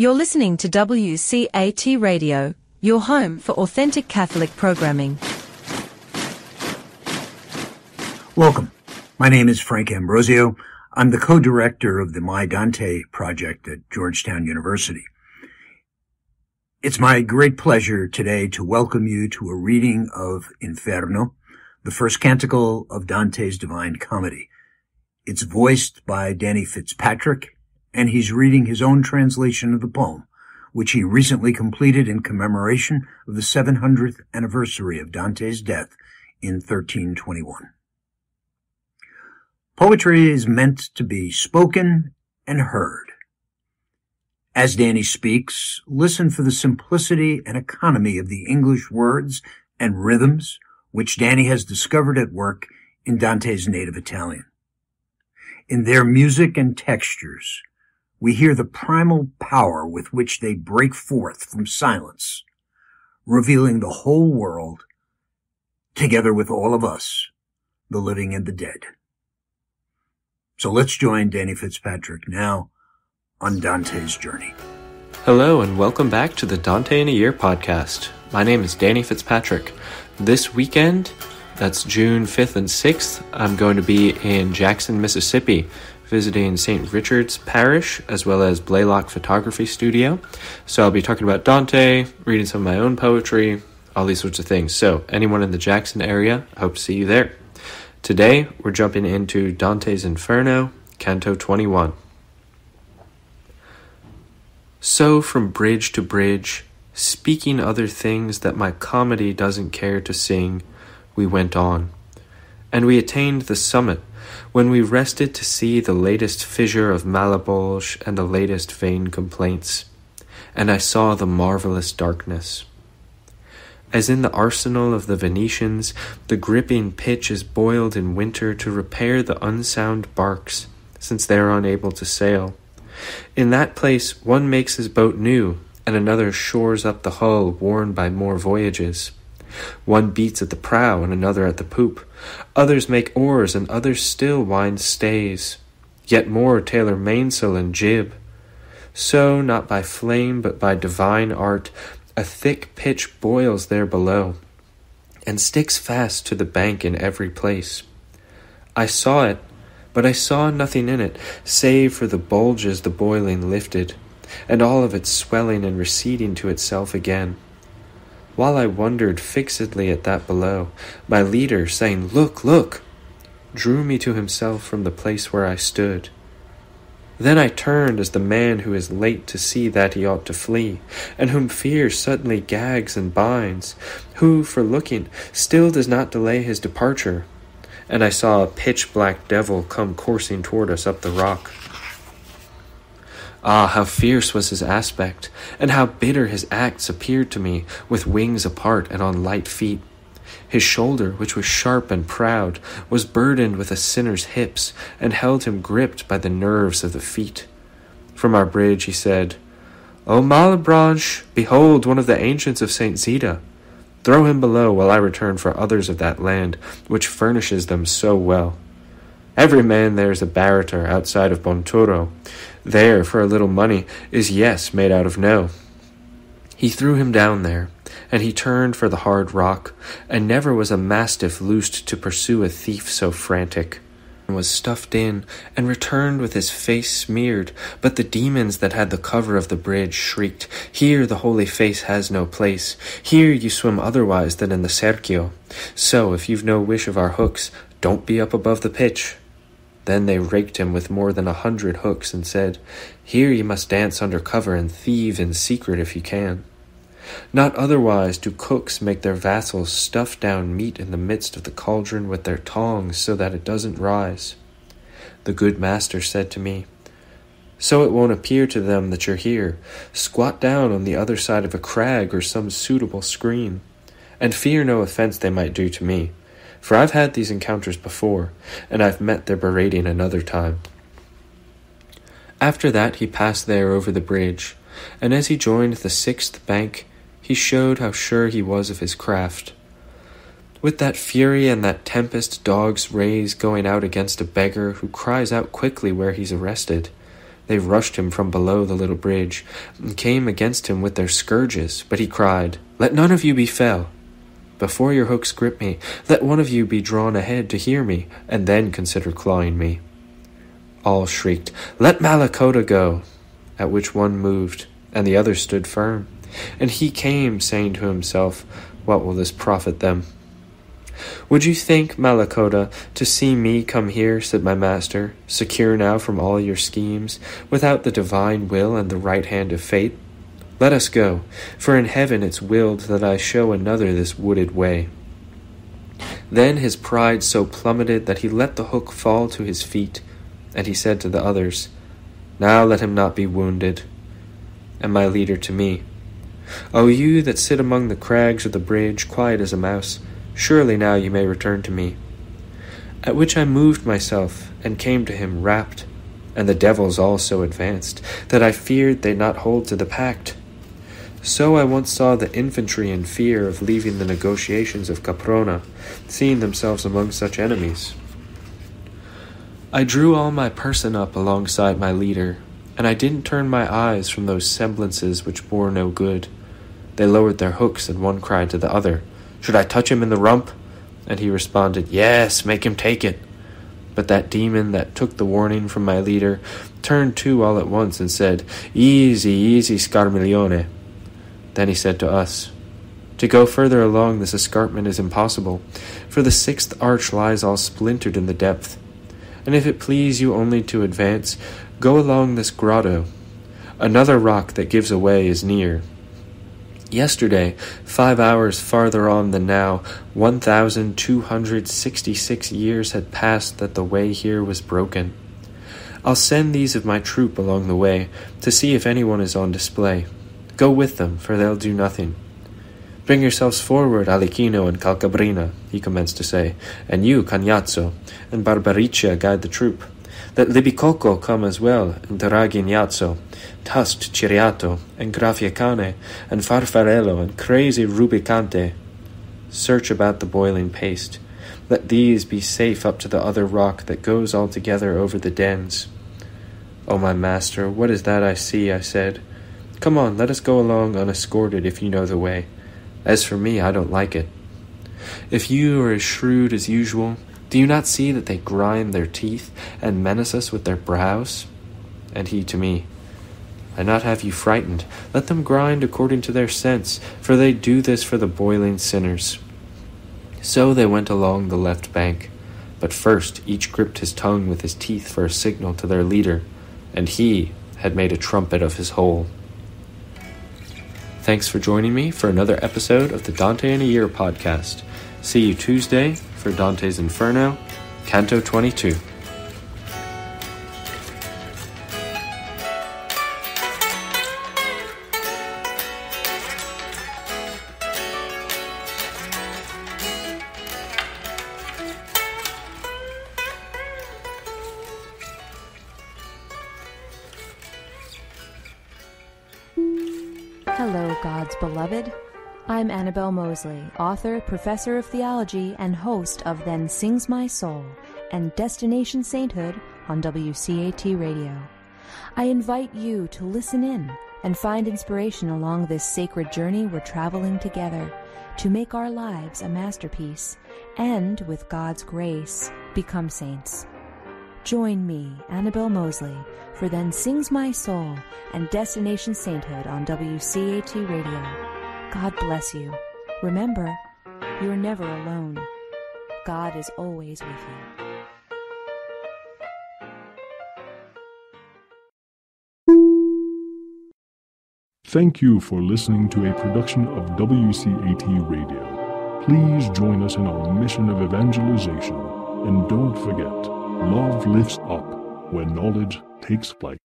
You're listening to WCAT Radio, your home for authentic Catholic programming. Welcome. My name is Frank Ambrosio. I'm the co-director of the My Dante project at Georgetown University. It's my great pleasure today to welcome you to a reading of Inferno, the first canticle of Dante's Divine Comedy. It's voiced by Danny Fitzpatrick, and he's reading his own translation of the poem, which he recently completed in commemoration of the 700th anniversary of Dante's death in 1321. Poetry is meant to be spoken and heard. As Danny speaks, listen for the simplicity and economy of the English words and rhythms which Danny has discovered at work in Dante's native Italian. In their music and textures, we hear the primal power with which they break forth from silence, revealing the whole world, together with all of us, the living and the dead. So let's join Danny Fitzpatrick now on Dante's journey. Hello and welcome back to the Dante in a Year podcast. My name is Danny Fitzpatrick. This weekend, that's June 5th and 6th, I'm going to be in Jackson, Mississippi, visiting St. Richard's Parish, as well as Blaylock Photography Studio. So I'll be talking about Dante, reading some of my own poetry, all these sorts of things. So anyone in the Jackson area, I hope to see you there. Today, we're jumping into Dante's Inferno, Canto 21. So from bridge to bridge, speaking other things that my comedy doesn't care to sing, we went on. And we attained the summit, when we rested to see the latest fissure of Malebolge and the latest vain complaints. And I saw the marvelous darkness. As in the arsenal of the Venetians, the gripping pitch is boiled in winter to repair the unsound barks, since they are unable to sail. In that place one makes his boat new, and another shores up the hull worn by more voyages. One beats at the prow and another at the poop. Others make oars and others still wind stays. Yet more tailor mainsail and jib. So, not by flame but by divine art, a thick pitch boils there below, and sticks fast to the bank in every place. I saw it, but I saw nothing in it, save for the bulges the boiling lifted, and all of it swelling and receding to itself again. While I wondered fixedly at that below, my leader, saying, "Look, look," drew me to himself from the place where I stood. Then I turned as the man who is late to see that he ought to flee, and whom fear suddenly gags and binds, who, for looking, still does not delay his departure. And I saw a pitch-black devil come coursing toward us up the rock. Ah, how fierce was his aspect, and how bitter his acts appeared to me, with wings apart and on light feet. His shoulder, which was sharp and proud, was burdened with a sinner's hips, and held him gripped by the nerves of the feet. From our bridge he said, "O Malebranche, behold one of the ancients of St. Zita. Throw him below while I return for others of that land, which furnishes them so well. Every man there is a barrator outside of Bonturo. There, for a little money, is yes made out of no." He threw him down there, and he turned for the hard rock, and never was a mastiff loosed to pursue a thief so frantic. And was stuffed in, and returned with his face smeared, but the demons that had the cover of the bridge shrieked, "Here the holy face has no place. Here you swim otherwise than in the Serchio. So, if you've no wish of our hooks, don't be up above the pitch." Then they raked him with more than 100 hooks, and said, "Here you must dance under cover and thieve in secret if you can. Not otherwise do cooks make their vassals stuff down meat in the midst of the cauldron with their tongs so that it doesn't rise." The good master said to me, "So it won't appear to them that you're here. Squat down on the other side of a crag or some suitable screen, and fear no offense they might do to me, for I've had these encounters before, and I've met their berating another time." After that he passed there over the bridge, and as he joined the 6th bank, he showed how sure he was of his craft. With that fury and that tempest dogs raise going out against a beggar who cries out quickly where he's arrested, They rushed him from below the little bridge, and came against him with their scourges, but he cried, "Let none of you be fell. Before your hooks grip me, let one of you be drawn ahead to hear me, and then consider clawing me." All shrieked, "Let Malakota go," at which one moved, and the other stood firm. And he came, saying to himself, "What will this profit them?" "Would you think, Malakota, to see me come here," said my master, "secure now from all your schemes, without the divine will and the right hand of fate? Let us go, for in heaven it's willed that I show another this wooded way." Then his pride so plummeted that he let the hook fall to his feet, and he said to the others, "Now let him not be wounded." And my leader to me, "O you that sit among the crags of the bridge, quiet as a mouse, surely now you may return to me." At which I moved myself, and came to him rapt, and the devils also advanced, that I feared they'd not hold to the pact. So I once saw the infantry in fear of leaving the negotiations of Caprona, seeing themselves among such enemies. I drew all my person up alongside my leader, and I didn't turn my eyes from those semblances which bore no good. They lowered their hooks, and one cried to the other, "Should I touch him in the rump?" And he responded, "Yes, make him take it." But that demon that took the warning from my leader turned to all at once and said, "Easy, easy, Scarmiglione." Then he said to us, "To go further along this escarpment is impossible, for the 6th arch lies all splintered in the depth. And if it please you only to advance, go along this grotto. Another rock that gives away is near. Yesterday, 5 hours farther on than now, 1,266 years had passed that the way here was broken. I'll send these of my troop along the way, to see if anyone is on display. Go with them, for they'll do nothing. Bring yourselves forward, Alicino and Calcabrina," he commenced to say, "and you, Cagnazzo, and Barbariccia guide the troop. Let Libicocco come as well, and Ragignazzo, Tust, Ciriato, and Grafiacane, and Farfarello, and crazy Rubicante. Search about the boiling paste. Let these be safe up to the other rock that goes altogether over the dens." "Oh, my master, what is that I see?" I said. "Come on, let us go along unescorted if you know the way. As for me, I don't like it. If you are as shrewd as usual, do you not see that they grind their teeth and menace us with their brows?" And he to me, "I not have you frightened. Let them grind according to their sense, for they do this for the boiling sinners." So they went along the left bank, but first each gripped his tongue with his teeth for a signal to their leader, and he had made a trumpet of his hole. Thanks for joining me for another episode of the Dante in a Year podcast. See you Tuesday for Dante's Inferno, Canto 22. Hello, God's beloved. I'm Annabelle Mosley, author, professor of theology, and host of Then Sings My Soul and Destination Sainthood on WCAT Radio. I invite you to listen in and find inspiration along this sacred journey we're traveling together to make our lives a masterpiece and, with God's grace, become saints. Join me, Annabelle Mosley, for Then Sings My Soul and Destination Sainthood on WCAT Radio. God bless you. Remember, you're never alone. God is always with you. Thank you for listening to a production of WCAT Radio. Please join us in our mission of evangelization. And don't forget, love lifts up when knowledge takes flight.